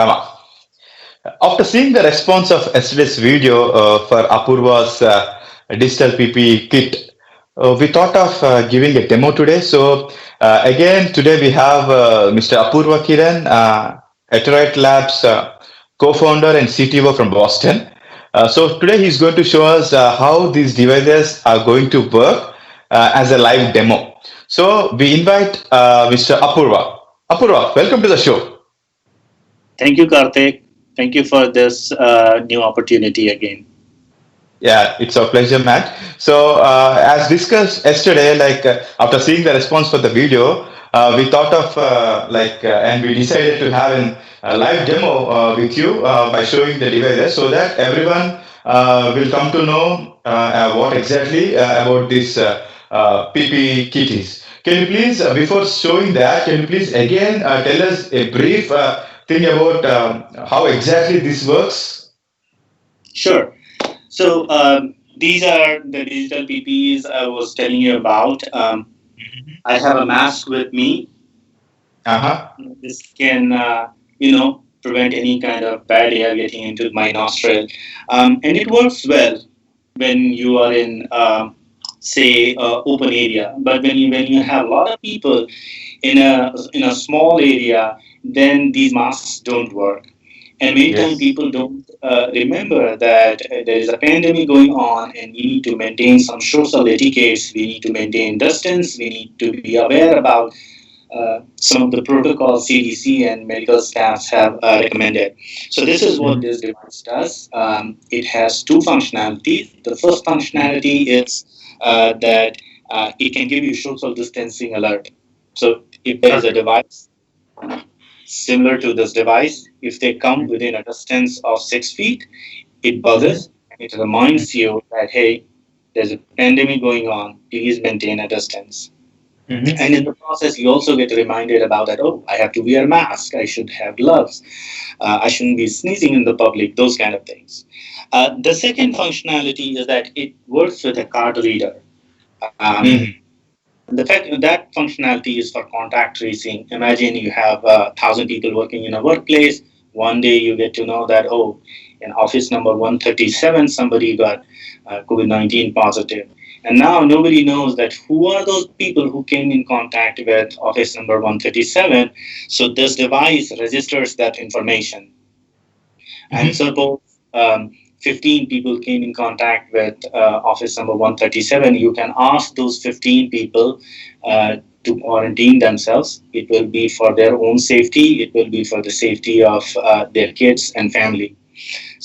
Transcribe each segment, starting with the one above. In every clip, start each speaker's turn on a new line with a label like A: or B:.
A: Hungama. After seeing the response of yesterday's video for Apoorva's digital PPE kit, we thought of giving a demo today. So again, today we have Mr. Apoorva Kiran, Eterite Labs co-founder and CTO from Boston. So today he's going to show us how these devices are going to work as a live demo. So we invite Mr. Apoorva. Apoorva, welcome to the show.
B: Thank you, Karteek. Thank you for this new opportunity again.
A: Yeah, it's a pleasure, Matt. So, as discussed yesterday, after seeing the response for the video, we thought of and we decided to have a live demo with you by showing the devices so that everyone will come to know what exactly about this PPE kit is. Can you please, before showing that, can you please again tell us a brief thing about how exactly this works?
B: Sure. So these are the digital PPEs I was telling you about. I have a mask with me.
A: Uh-huh.
B: This can, prevent any kind of bad air getting into my nostril, and it works well when you are in, say, open area. But when you have a lot of people in a small area, then these masks don't work. And many times
A: Yes.
B: people don't remember that there is a pandemic going on, and we need to maintain some social etiquettes. We need to maintain distance. We need to be aware about some of the protocols CDC and medical staffs have recommended. So this is what this device does. It has two functionalities. The first functionality is that it can give you social distancing alert. So if there is a
A: Okay.
B: device similar to this device, if they come within a distance of 6 feet, it
A: Mhm.
B: buzzes and it reminds you that, hey, there's a pandemic going on, please maintain a distance.
A: Mhm.
B: And in the process, you also get reminded about that, oh, I have to wear a mask, I should have gloves, I shouldn't be sneezing in the public, those kind of things. The second functionality is that it works with a card reader. Um,
A: Mhm.
B: the fact that functionality is for contact tracing. Imagine you have 1,000 people working in a workplace. One day you get to know that, oh, in office number 137, somebody got COVID-19 positive. And now nobody knows that who are those people who came in contact with office number 137. So this device registers that information. And
A: Mhm.
B: suppose 15 people came in contact with office number 137, you can ask those 15 people to quarantine themselves. It will be for their own safety, it will be for the safety of their kids and family.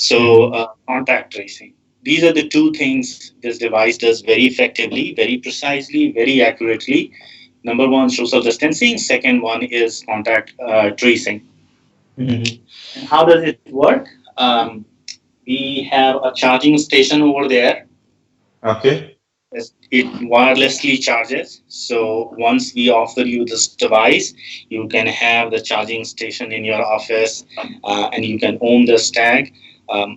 B: So,
A: Mhm.
B: contact tracing. These are the two things this device does very effectively, very precisely, very accurately. Number one, social distancing. Second one is contact tracing.
A: Mhm.
B: And how does it work? We have a charging station over there.
A: Okay.
B: It wirelessly charges. So once we offer you this device, you can have the charging station in your office, and you can own this tag. Um,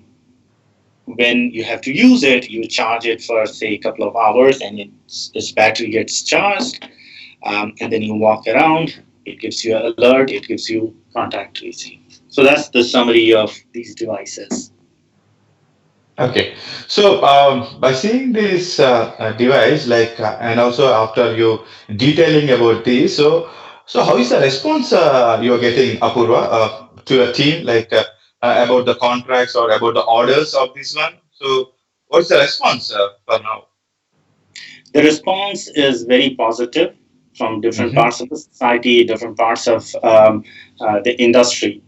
B: when you have to use it, you charge it for say a couple of hours, and its battery gets charged, and then you walk around. It gives you an alert. It gives you contact tracing. So that's the summary of these devices.
A: Okay. So, by seeing this device, and also after you detailing about this, so how is the response you are getting, Apurva, to your team, about the contracts or about the orders of this one? So, what's the response for now?
B: The response is very positive from different
A: Mm-hmm.
B: parts of the society, different parts of the industry.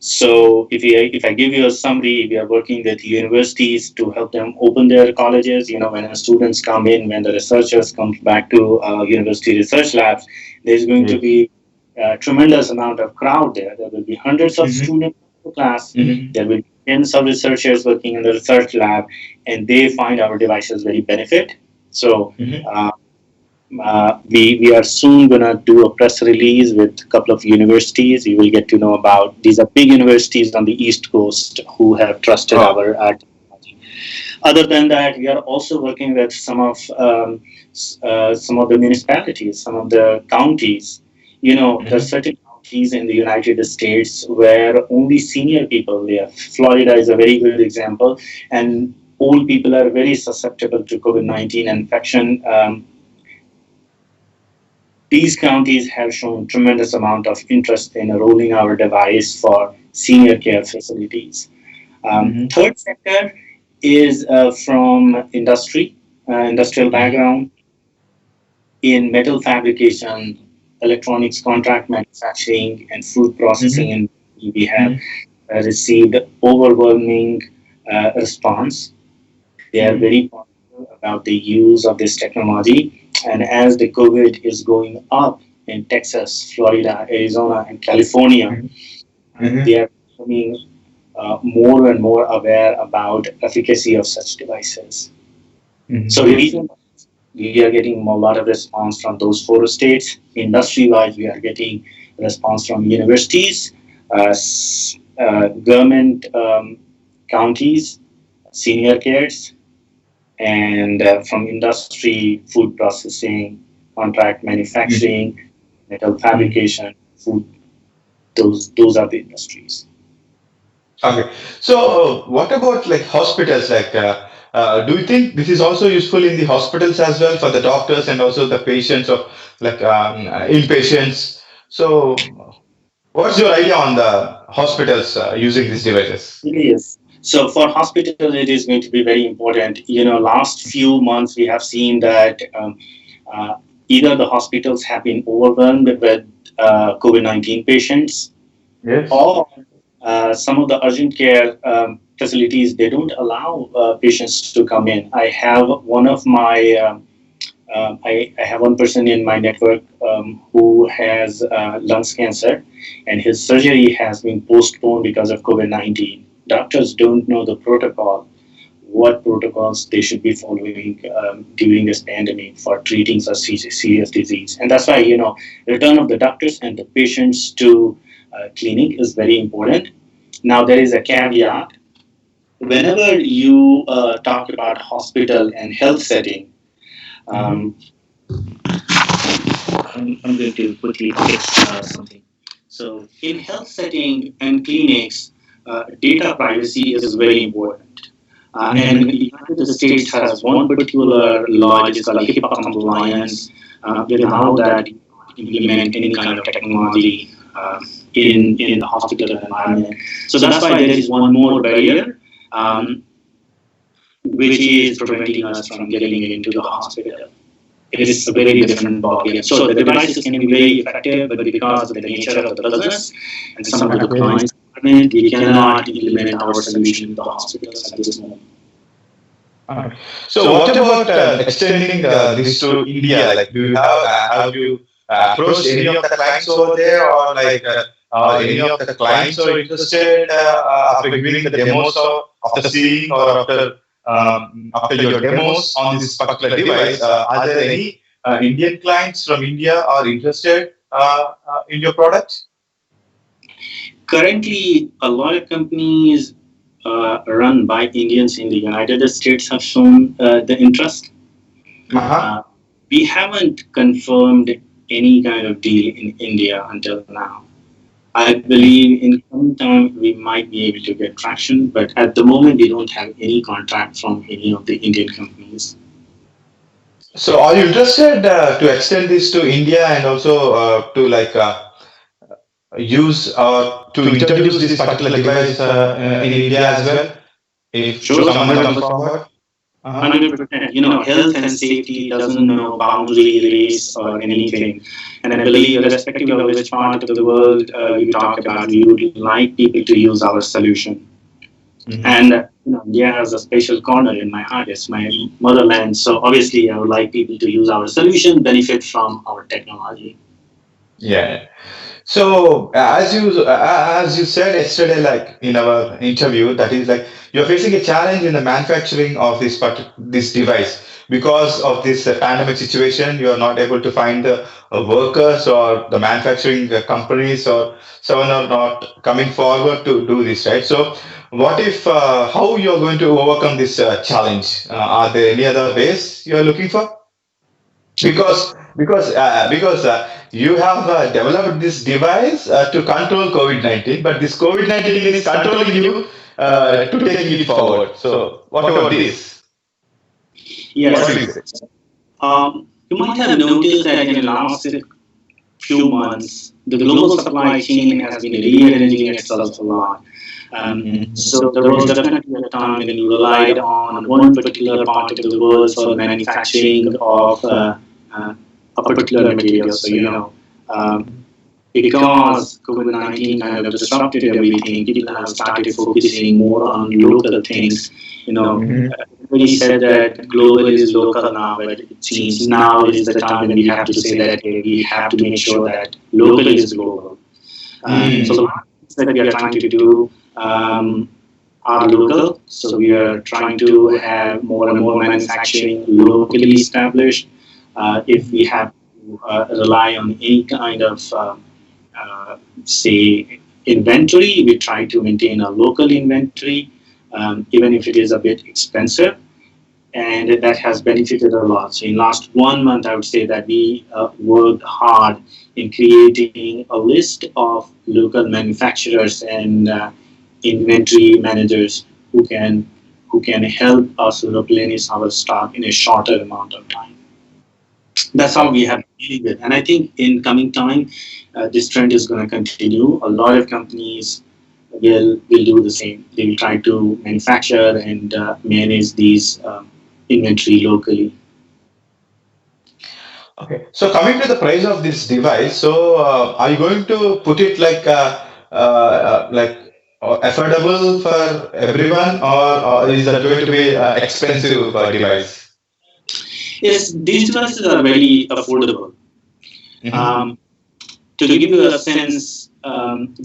B: So if I give you a summary, we are working with universities to help them open their colleges. You know, when the students come in, when the researchers come back to university research labs, there's going to
A: Yes.
B: be a tremendous amount of crowd there. There will be hundreds of
A: Mm-hmm.
B: students in the class.
A: Mm-hmm.
B: There will be tens of researchers working in the research lab, and they find our devices very benefit. So
A: Mm-hmm.
B: uh, we are soon going to do a press release with a couple of universities. You will get to know about these are big universities on the East Coast who have trusted
A: Oh.
B: our technology. Other than that, we are also working with some of the municipalities, some of the counties. You know, there are
A: Mm-hmm.
B: certain counties in the United States where only senior people live. Florida is a very good example, and old people are very susceptible to COVID-19 infection. These counties have shown tremendous amount of interest in rolling our device for senior care facilities.
A: Mm-hmm.
B: Third sector is from industry, industrial background in metal fabrication, electronics, contract manufacturing, and food processing.
A: Mm-hmm.
B: And we have received overwhelming response. They are
A: Mm-hmm.
B: very positive about the use of this technology. And as the COVID is going up in Texas, Florida, Arizona, and California,
A: Mm-hmm.
B: they are becoming more and more aware about efficacy of such devices. So
A: Mm-hmm.
B: region we are getting a lot of response from those four states. Industry wise, we are getting response from universities, government counties, senior cares, and from industry, food processing, contract manufacturing, metal
A: Mm-hmm.
B: fabrication, food. Those are the industries.
A: Okay. So, what about like hospitals? Do you think this is also useful in the hospitals as well for the doctors and also the patients of like inpatients? So, what's your idea on the hospitals using these devices?
B: It is. So for hospitals, it is going to be very important. Last few months we have seen that uh, either the hospitals have been overwhelmed with COVID-19 patients,
A: Yes.
B: or some of the urgent care facilities they don't allow patients to come in. I have one of my I have one person in my network who has lungs cancer, and his surgery has been postponed because of COVID-19. Doctors don't know the protocol, what protocols they should be following during this pandemic for treating such serious disease. And that's why, return of the doctors and the patients to clinic is very important. Now, there is a caveat. Whenever you talk about hospital and health setting,
A: Mm-hmm.
B: um, I'm going to quickly fix something. So, in health setting and clinics, data privacy is very important. And
A: Mm-hmm.
B: the United States has one particular law, it is called HIPAA compliance, without that you cannot implement any kind of technology in the hospital environment. So that's why there is one more barrier, um, which is preventing us from getting into the hospital. It is a very different ballgame. So the devices can be very effective, but because of the nature of the business and some of the
A: Okay.
B: compliance requirement, we cannot implement our solution in the hospitals at this moment.
A: Okay. So, what about extending this to India? Like, do you have you approached any of the clients over there, or or any of the clients are interested after giving the demos or after seeing or after your demos on this particular device? Are there any Indian clients from India are interested in your product?
B: Currently, a lot of companies run by Indians in the United States have shown the interest.
A: Uh-huh.
B: Uh, we haven't confirmed any kind of deal in India until now. I believe in some time we might be able to get traction, but at the moment we don't have any contract from any of the Indian companies.
A: So, are you interested to extend this to India and also to use to introduce this particular device in India as well if
B: Sure,
A: someone comes forward. Uh-huh.
B: 100%. Health and safety doesn't know boundary, race, or anything. And I believe, irrespective of which part of the world you talk about, we would like people to use our solution.
A: Mhm.
B: And India has a special corner in my heart. It's my motherland. So obviously, I would like people to use our solution, benefit from our technology.
A: Yeah. So as you said yesterday, like in our interview, that is like you're facing a challenge in the manufacturing of this device because of this pandemic situation. You are not able to find the workers or the manufacturing companies or someone are not coming forward to do this, right? So what if how you are going to overcome this challenge? Are there any other ways you are looking for? because you have developed this device to control COVID-19, but this COVID-19 is controlling you to taking it forward. So what about this? What
B: Yes.
A: do you say?
B: You might have noticed that in the last few months, the global supply chain has been rearranging itself a lot. So there was definitely a time when you relied on one particular part of the world for the manufacturing of uh, a particular material. So because COVID-19 kind of disrupted everything, people have started focusing more on local things. You know,
A: Mhm.
B: everybody said that global is local now, but it seems now is the time when we have to say that we have to make sure that local is global. So a
A: Mm.
B: lot of things that we are trying to do are local. So we are trying to have more and more manufacturing locally established. If we have to rely on any kind of say inventory, we try to maintain a local inventory, even if it is a bit expensive, and that has benefited a lot. So in last 1 month, I would say that we worked hard in creating a list of local manufacturers and inventory managers who can who can help us replenish our stock in a shorter amount of time. That's how we have been dealing with. And I think in coming time, this trend is going to continue. A lot of companies will do the same. They will try to manufacture and manage these inventory locally.
A: Okay. So coming to the price of this device, so are you going to put it like affordable for everyone, or is that going to be expensive device?
B: Yes, these devices are very affordable.
A: Mm-hmm.
B: Um, to give you a sense,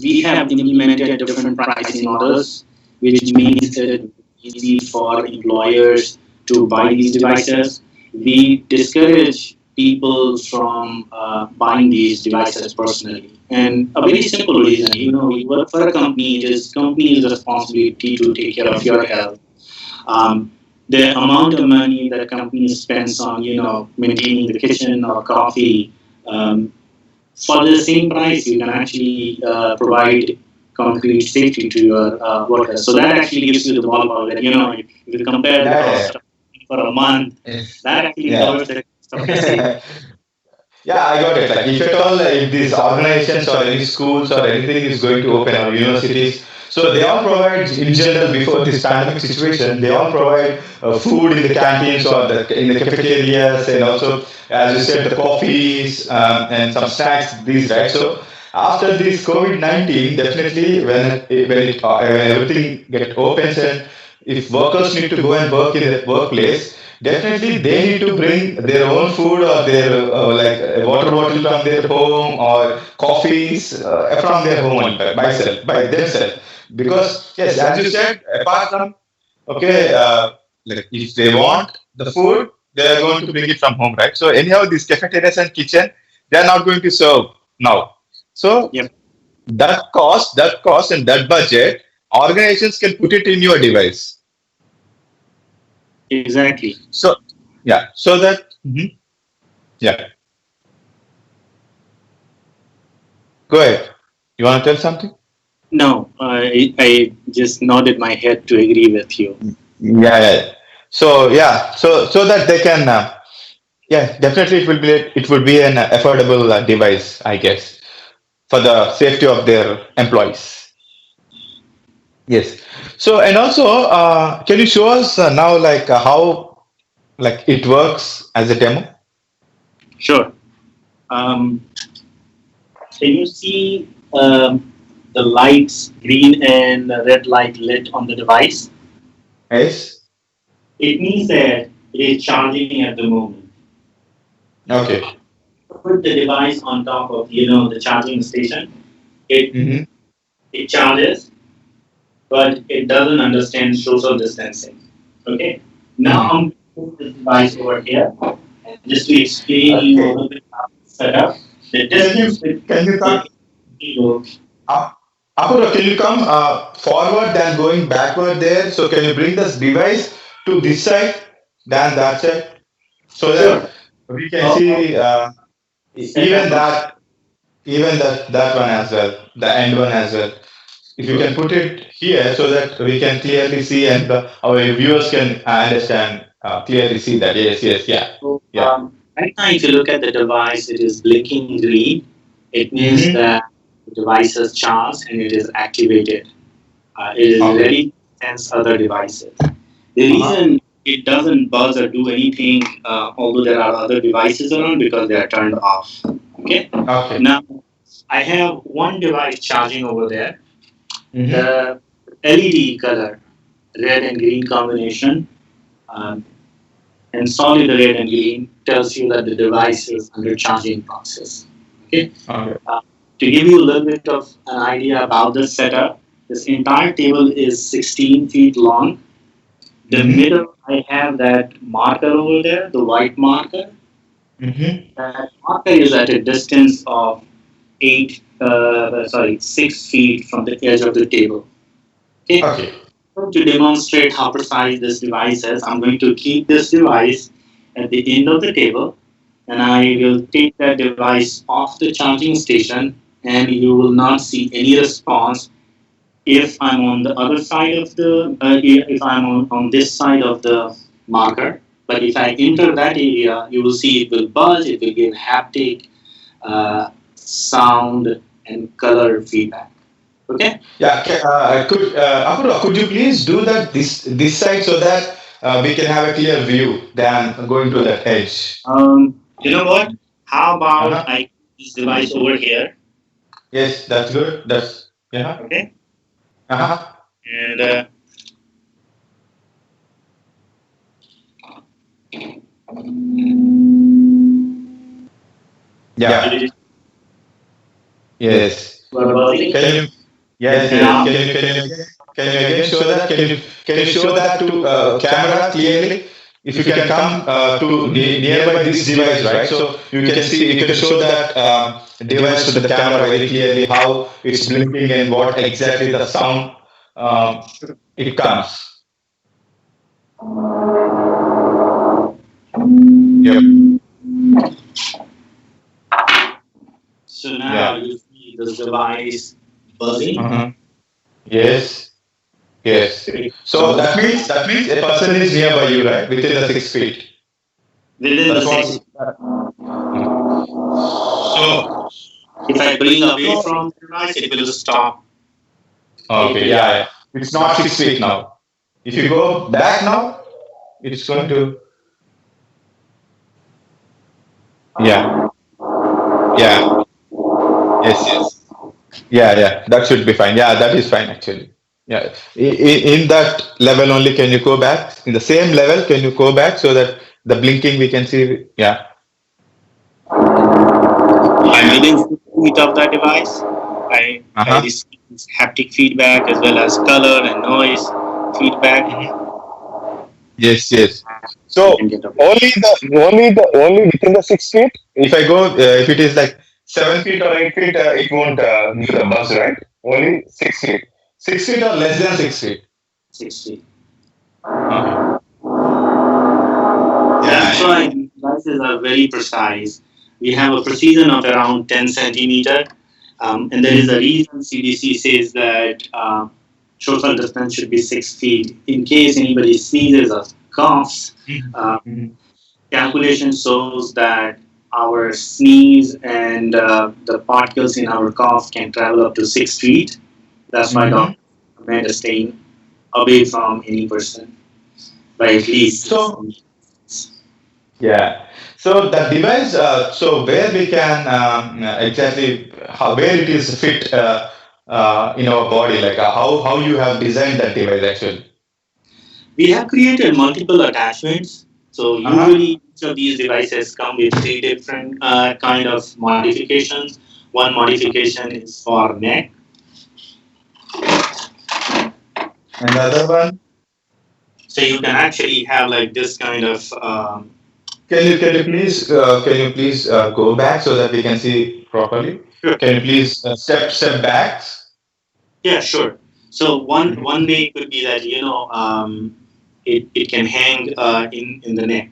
B: we have implemented different pricing models, which makes it easy for employers to buy these devices. We discourage people from buying these devices personally. And a very simple reason, you work for a company, it is company's responsibility to take care of your health. Um, the amount of money that a company spends on, maintaining the kitchen or coffee, um, for the same price, you can actually provide complete safety to your workers. So that actually gives you the ballpark that, if you compare the
A: Yeah,
B: cost for a month,
A: yeah,
B: that actually
A: yeah.
B: covers the cost of the safety.
A: Yeah, I got it. Like, if at all, if these organizations or any schools or anything is going to open or universities, so they all provide in general before this pandemic situation, they all provide food in the canteens or in the cafeterias, and also, as you said, the coffees and some snacks. These, right? So after this COVID-19, definitely when everything get opens, and if workers need to go and work in the workplace, definitely they need to bring their own food or their like a water bottle from their home or coffees from their home only, by themselves. Because yes, as you said, apart from okay, like if they want the food, they are going to bring it from home, right? So anyhow, these cafeterias and kitchen, they are not going to serve now. So
B: Yep,
A: that cost and that budget, organizations can put it in your device.
B: exactly.
A: So yeah, so that mhm. Yeah, go ahead. You want to tell something?
B: No, I just nodded my head to agree with you.
A: Yeah, yeah. So yeah, so that they can yeah, definitely it would be an affordable device, I guess, for the safety of their employees. Yes. So and also, can you show us now like how like it works as a demo?
B: Sure. Um, can you see the lights, green and red light lit on the device?
A: Yes.
B: It means that it is charging at the moment.
A: Okay.
B: Put the device on top of the charging station. It
A: Mm-hmm.
B: it charges, but it doesn't understand social distancing. Okay. Now
A: Mm-hmm.
B: I'm going to put this device over here, and just to explain you a
A: Okay.
B: little bit how it's set up. The
A: Can you
B: distance
A: can you
B: between
A: come?
B: the cable.
A: Apurva, can you come forward than going backward there? So can you bring this device to this side than that side? So that
B: Sure.
A: we can see even that, even that one as well, the end one as well. If you can put it here so that we can clearly see and our viewers can understand, clearly see that. Yes, yes, yeah,
B: So,
A: yeah.
B: right now, if you look at the device, it is blinking green. It means
A: Mm-hmm.
B: that the device is charged and it is activated. It is
A: Okay.
B: ready to sense other devices. The
A: Uh-huh.
B: reason it doesn't buzz or do anything, although there are other devices around, because they are turned off. Okay.
A: Okay.
B: Now, I have one device charging over there.
A: Mm-hmm.
B: The LED color, red and green combination, um, and solid red and green tells you that the device is under charging process. Okay.
A: Okay.
B: Uh, to give you a little bit of an idea about this setup, this entire table is 16 feet long. The
A: Mm-hmm.
B: middle, I have that marker over there, the white marker.
A: Mm-hmm.
B: That marker is at a distance of 6 feet from the edge of the table. Okay.
A: Okay.
B: To demonstrate how precise this device is, I'm going to keep this device at the end of the table, and I will take that device off the charging station, and you will not see any response if I'm on the other side of the if I'm on this side of the marker. But if I enter that area, you will see it will buzz, it will give haptic, sound, and color feedback. Okay.
A: Yeah. Apurva, could you please do that this side so that we can have a clear view than going to that edge?
B: You know what? How about
A: Uh-huh.
B: I put this device over here?
A: Yes, that's good. That's yeah.
B: Okay.
A: Uh-huh.
B: And
A: Yeah.
B: it is
A: Yes.
B: buzzing.
A: Can you? Yes,
B: And
A: yes.
B: now
A: Can you again show that? Can you show that to camera clearly? If you can come to nearby this device, right? So you can show that device to the camera very clearly how it's blinking and what exactly the sound um, it comes. Yep.
B: so now
A: Yeah.
B: you see this device buzzing.
A: Uh-huh. Yes. Yes. So that means a person is nearby you, right? Within the 6 feet.
B: Within the
A: That's what.
B: 6.
A: So
B: If I bring away
A: so
B: from the device, it will stop.
A: okay, yeah, yeah. It's not 6 feet now. If you go back now, it's going to yeah, yeah, yes, yes, yeah, yeah. That should be fine. Yeah, that is fine actually. Yeah, in that level only can you go back. In the same level, can you go back so that the blinking we can see? Yeah.
B: I'm within 6 feet of that device. I
A: Uh-huh.
B: receive haptic feedback as well as color and noise feedback.
A: Yes, yes.
B: I
A: So
B: can get away.
A: only within the 6 feet. If I go, if it is like 7 feet or 8 feet, it won't give the buzz, right? Only 6 feet. 6 feet or less than 6 feet.
B: 6 feet.
A: Okay.
B: That's
A: Yeah.
B: why these devices are very precise. We have a precision of around 10 centimeter, and there is a reason CDC says that social distance should be 6 feet. In case anybody sneezes or coughs, uh,
A: Mhm.
B: calculation shows that our sneeze and the particles in our cough can travel up to 6 feet. That's why
A: Mhm.
B: doctors recommend staying away from any person by at least six
A: So
B: feet.
A: yeah. So the device. So where we can exactly how where it is fit in our body, like how you have designed that device actually.
B: We have created multiple attachments. So
A: Uh huh.
B: usually each of these devices come with three different kind of modifications. One modification is for neck.
A: And the other one.
B: So you can actually have like this kind of
A: Can you please go back so that we can see properly?
B: sure.
A: Can you please step back?
B: Yeah, sure. So one
A: Mhm.
B: way could be that it can hang in the neck.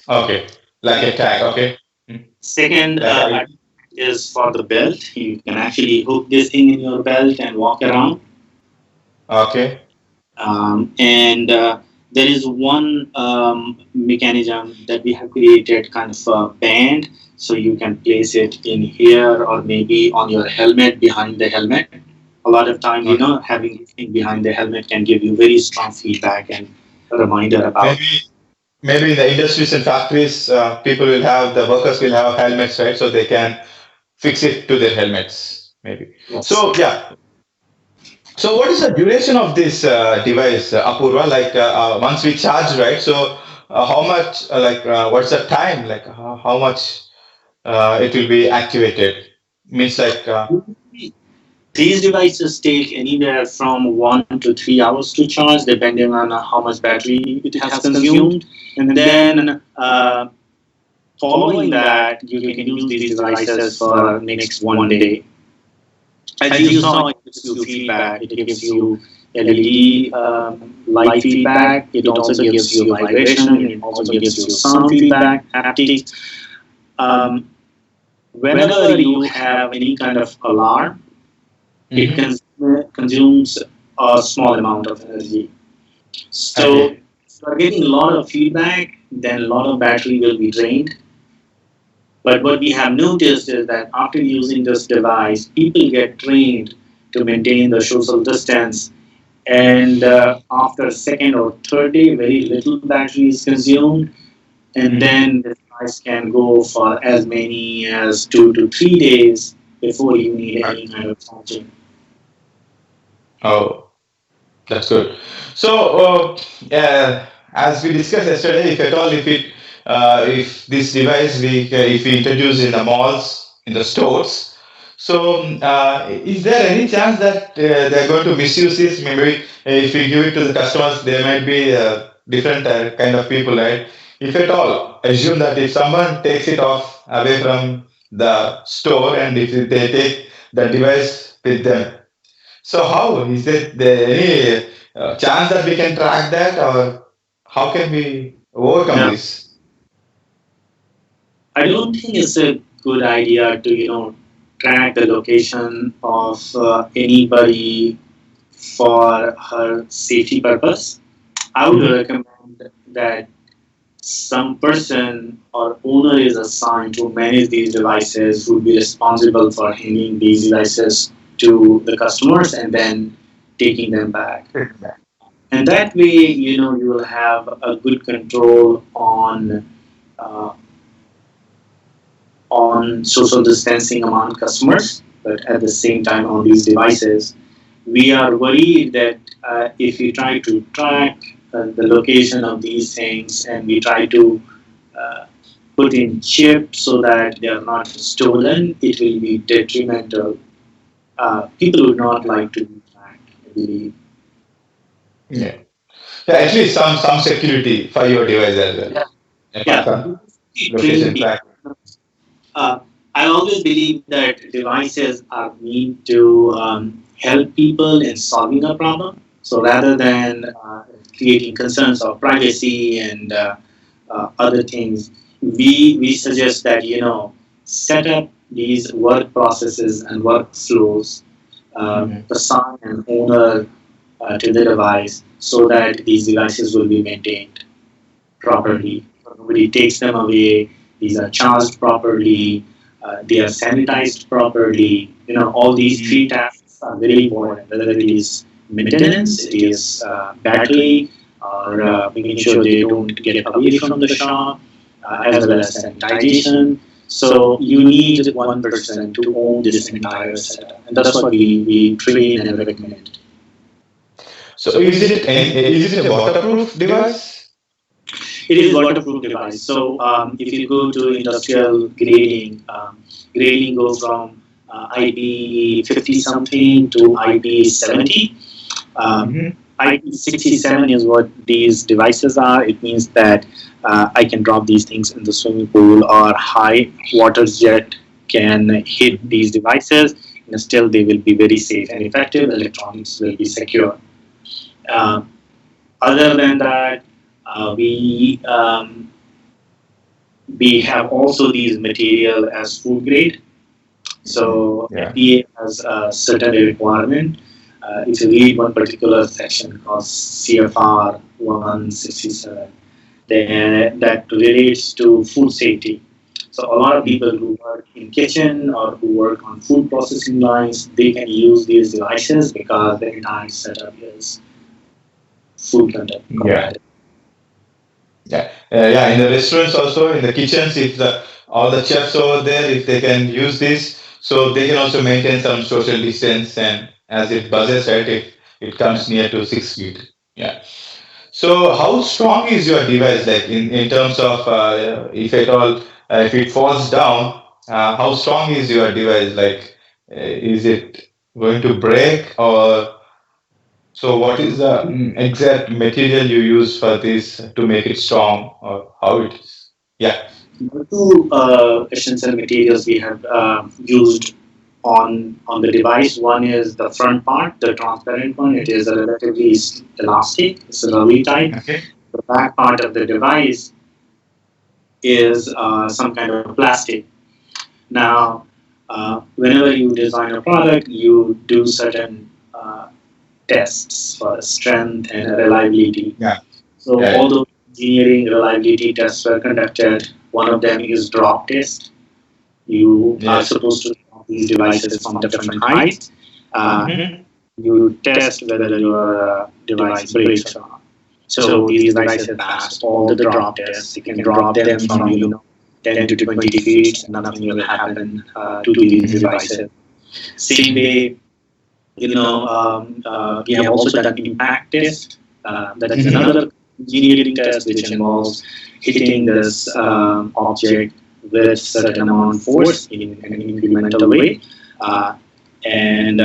A: Okay. Like a tag. Okay. Mm.
B: Second
A: Like I.
B: is for the belt. You can actually hook this thing in your belt and walk around.
A: Okay.
B: And there is one mechanism that we have created, kind of a band, so you can place it in here or maybe on your helmet, behind the helmet. A lot of time,
A: Okay.
B: having this thing behind the helmet can give you very strong feedback and a reminder about.
A: Maybe maybe in the industries and factories, people will have the workers will have helmets, right? So they can fix it to their helmets. Maybe.
B: Yes.
A: So yeah. So what is the duration of this device, Apurva? Like once we charge, right? So how much? What's the time? Like how much it will be activated? Means like.
B: These devices take anywhere from 1 to 3 hours to charge, depending on how much battery it has consumed. And then following that, you can use these devices for next one day. As you saw, it gives you feedback. It gives you LED light feedback. It also gives you vibration. It also gives you sound feedback, haptics. Um, Whenever you have any kind of alarm, it
A: Mhm.
B: consumes a small amount of energy. So
A: Okay.
B: if you are getting a lot of feedback, then a lot of battery will be drained. But what we have noticed is that after using this device, people get trained to maintain the social distance. And after second or third day, very little battery is consumed. And
A: Mhm.
B: then the device can go for as many as 2 to 3 days before you need any kind of charging.
A: Oh, that's good. So, as we discussed yesterday, if at all, if this device if we introduce in the malls, in the stores, so is there any chance that they're going to misuse this? Maybe if we give it to the customers, there might be different kind of people, right? If at all, assume that if someone takes it off away from the store and if they take the device with them, so how is it there any chance that we can track that, or how can we overcome
B: Now,
A: this?
B: I don't think it's a good idea to, track the location of anybody for her safety purpose. I would
A: Mhm.
B: recommend that some person or owner is assigned to manage these devices, who would be responsible for handing these devices to the customers and then taking them back. And that way, you will have a good control uh, on social distancing among customers, but at the same time on these devices. We are worried that if we try to track the location of these things and we try to uh, put in chips so that they are not stolen, it will be detrimental. People would not like to be tracked, I believe.
A: Yeah, yeah. At least some security for your device as well,
B: Yeah,
A: apart
B: yeah.
A: from
B: Train
A: location
B: people.
A: track.
B: Uh, I always believe that devices are meant to help people in solving a problem. So rather than creating concerns of privacy and other things, we suggest that set up these work processes and workflows,
A: Mhm.
B: assign an owner to the device so that these devices will be maintained
A: Mhm.
B: properly. So nobody takes them away. These are charged properly. They are sanitized properly. All these three tasks are very important. Whether it is maintenance, it is battery, or making sure they don't get away from the shop, as well as sanitization. So you need one person to own this entire setup, and that's what we train and recommend.
A: So is it a waterproof device?
B: It is waterproof device. So if you go to industrial grading, grading goes from IP50 something to IP70. Um,
A: Mhm.
B: IP67 is what these devices are. It means that I can drop these things in the swimming pool, or high water jet can hit these devices, and still they will be very safe and effective. Electronics will be secure. Um, Other than that, we We have also these material as food grade. So
A: Yeah.
B: FDA has a certain requirement. If you read one particular section called CFR 167, then that relates to food safety. So a lot of people who work in kitchen or who work on food processing lines, they can use these devices because the entire setup is food contact
A: Yeah.
B: compatible.
A: Yeah, yeah. In the restaurants also, in the kitchens, if the all the chefs over there, if they can use this, so they can also maintain some social distance, and as it buzzes, right, if it comes near to 6 feet. Yeah. So how strong is your device, like in terms of if at all if it falls down, how strong is your device? Like, is it going to break, or so what is the exact material you use for this to make it strong, or how it is? Yeah.
B: The two essential materials we have used on the device. One is the front part, the transparent one. It is a relatively elastic, it's a rubbery type.
A: Okay.
B: The back part of the device is some kind of plastic. Now, whenever you design a product, you do certain tests for strength and reliability.
A: Yeah.
B: So,
A: Yeah.
B: although engineering reliability tests were conducted, one of them is drop test. You are
A: Yes.
B: supposed to drop these devices from different heights. Uh,
A: Hmm.
B: you test whether your device breaks or not. So these devices pass all the drop tests. You can drop them from 10 to 20 feet, and nothing will happen to these devices. Same way, we have also done impact test. That is another engineering test which involves hitting this object with certain amount of force in an incremental way. Uh, and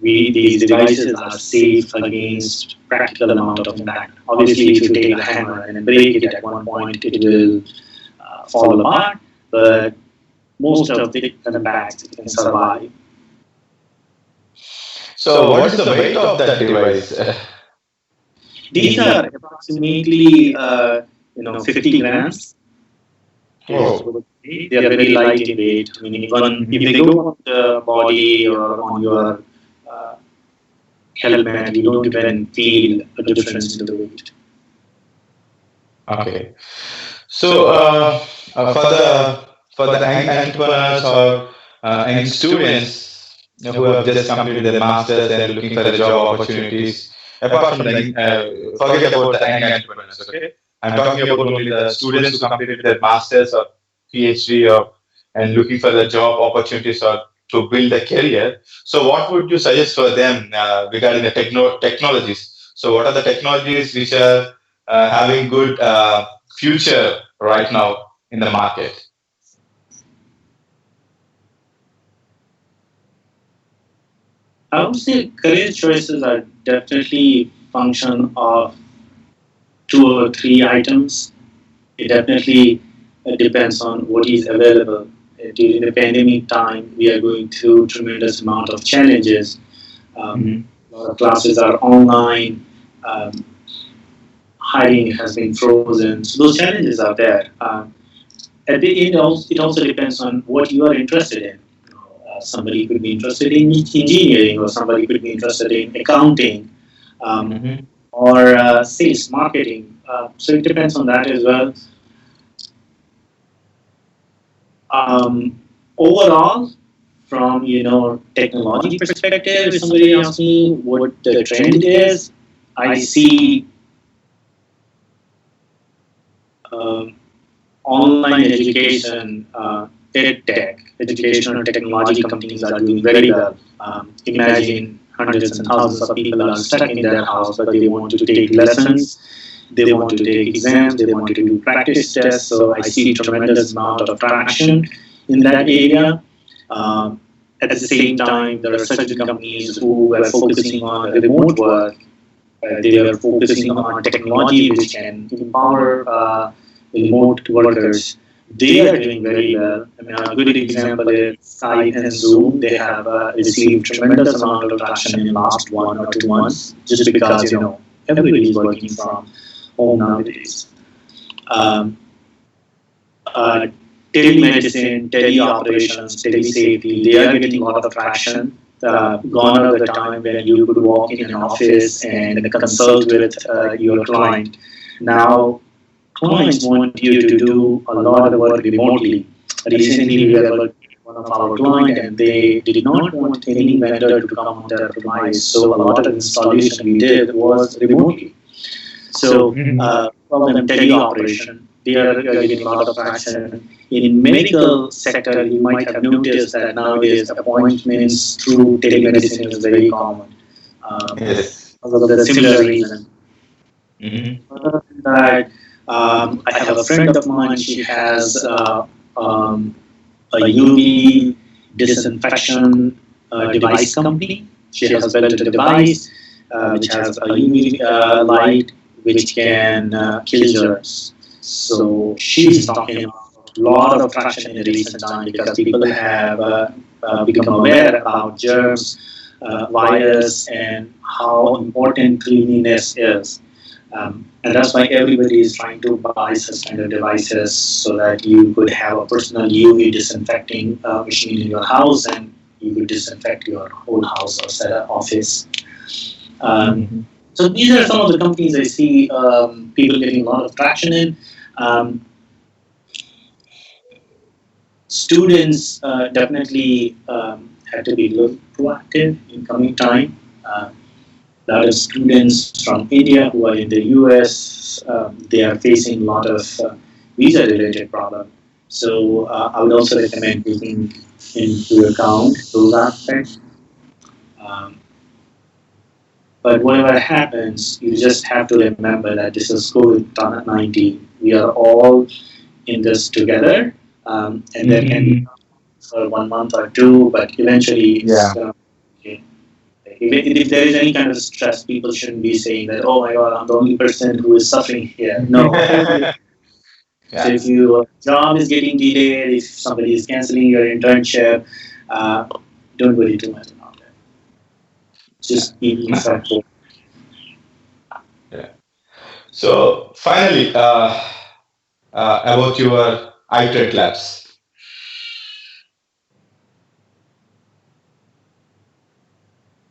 B: these devices are safe against practical amount of impact. Obviously, if you take a hammer and break it at one point, it will fall apart. But most of the impacts it can survive.
A: So what is the weight of that device?
B: These
A: In
B: are approximately 50 grams. Okay,
A: oh,
B: so they are very light in weight. I mean, even if they go on the body or on your uh, helmet, you don't even feel a difference in the weight.
A: okay. So for the young entrepreneurs or young students who have just completed their masters and looking for the job opportunities, apart from the forget about the young entrepreneurs. Okay, I'm talking about only the students who completed their masters or PhD or and looking for the job opportunities or to build a career. So what would you suggest for them regarding the technologies? So what are the technologies which are having good future right now in the market?
B: I would say career choices are definitely function of two or three items. It definitely depends on what is available. During the pandemic time, we are going through tremendous amount of challenges.
A: Hmm.
B: A lot of classes are online. Um, Hiring has been frozen. So those challenges are there. At the end, it also depends on what you are interested in. Somebody could be interested in engineering, or somebody could be interested in accounting, um,
A: Hmm.
B: or sales, marketing. So it depends on that as well. Um, Overall, from technology perspective, if somebody asks me what the trend is, I see um, online education, tech, educational technology companies are doing very well. Imagine hundreds and thousands of people are stuck in their house, but they want to take lessons, they want to take exams, they want to do practice tests. So I see tremendous amount of traction in that area. Um, at the same time, there are certain companies who are focusing on remote work. They are focusing on technology which can empower remote workers. They are doing very well. I mean, a good example is Skype and Zoom. They have received tremendous amount of traction in the last 1 or 2 months, just because everybody is working from home nowadays. Um,
C: uh, telemedicine, teleoperations, telesafety, they are getting a lot of traction. Gone are the time when you could walk in an office and consult with your client. Now, clients want you to do a lot of work remotely. Recently, we are working with one of our clients, and they did not want any vendor to come on their premise. So a lot of installation we did was remotely. So, call them teleoperation. They are getting a lot of traction. In medical sector, you might have noticed that nowadays appointments through telemedicine is very common.
A: Yes.
C: Because of the similar reason.
A: Mm-hmm.
C: Other than that, I have a friend of mine. She has a UV disinfection device company. She has built a device which has a UV light which can kill germs. So she's talking about a lot of traction in the recent time because people have become aware about germs, virus, and how important cleanliness is. And that's why everybody is trying to buy such kind of devices so that you could have a personal UV disinfecting machine in your house and you could disinfect your whole house or set up office. Um,
A: Mm-hmm.
C: so these are some of the companies I see people getting a lot of traction in. Um, Students definitely have to be a little proactive in coming time. A lot of students from India who are in the US, they are facing a lot of visa-related problems. So I would also recommend taking into account those aspects. Um, but whatever happens, you just have to remember that this is COVID-19. We are all in this together, and there can be
A: Mm-hmm.
C: for 1 month or two, but eventually it's
A: Yeah.
C: going to. If there is any kind of stress, people shouldn't be saying that, oh my God, I'm the only person who is suffering here. No. So
A: Yeah.
C: if your job is getting delayed, if somebody is canceling your internship, uh, don't worry too much about it. Just be flexible.
A: Yeah. So finally, about your iterate labs.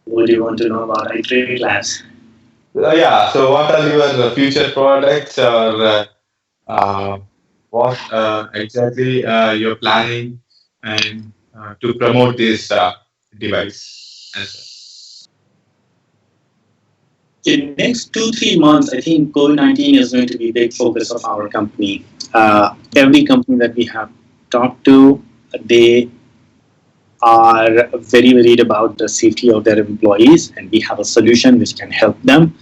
C: What do you want to know about iterate labs?
A: Yeah. So what are your future products, or what exactly you're planning and to promote this device?
C: In next 2 3 months, I think COVID-19 is going to be a big focus of our company. Every company that we have talked to, they are very worried about the safety of their employees, and we have a solution which can help them.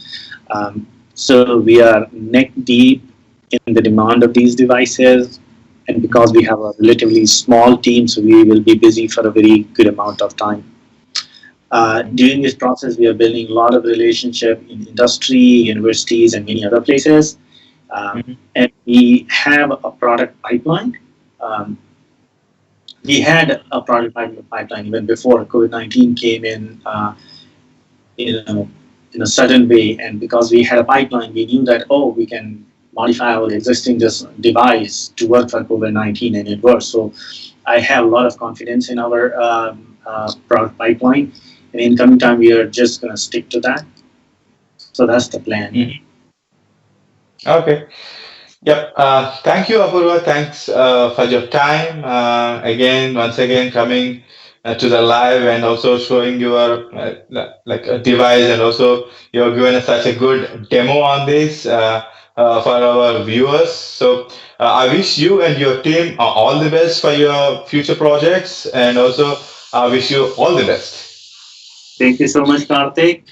C: So we are neck deep in the demand of these devices, and because we have a relatively small team, so we will be busy for a very good amount of time. During this process, we are building a lot of relationship in industry, universities, and many other places.
A: Mhm.
C: And we have a product pipeline. Um, we had a product pipeline even before COVID-19 came in, in a sudden way. And because we had a pipeline, we knew that, oh, we can modify our existing device to work for COVID-19, and it works. So I have a lot of confidence in our product pipeline. And in coming time, we are just going to stick to that. So that's the plan.
A: Mhm. Okay. Yep. Thank you, Apurva. Thanks for your time. Once again, coming to the live and also showing your like a device, and also you have given us such a good demo on this for our viewers. So I wish you and your team all the best for your future projects, and also I wish you all the best.
C: Thank you so much, Karteek.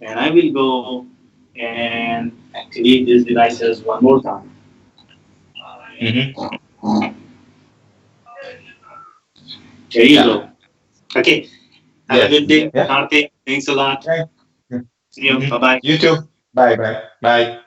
C: And I will go and activate these devices one more time.
A: Hmm.
C: There you
A: Yeah.
C: go. Okay. Have a
A: Yes.
C: good day,
A: Yeah.
C: Karthik. Thanks a lot.
A: Thank
C: See you.
A: you.
C: Bye bye.
A: You too. Bye. Bye. Bye.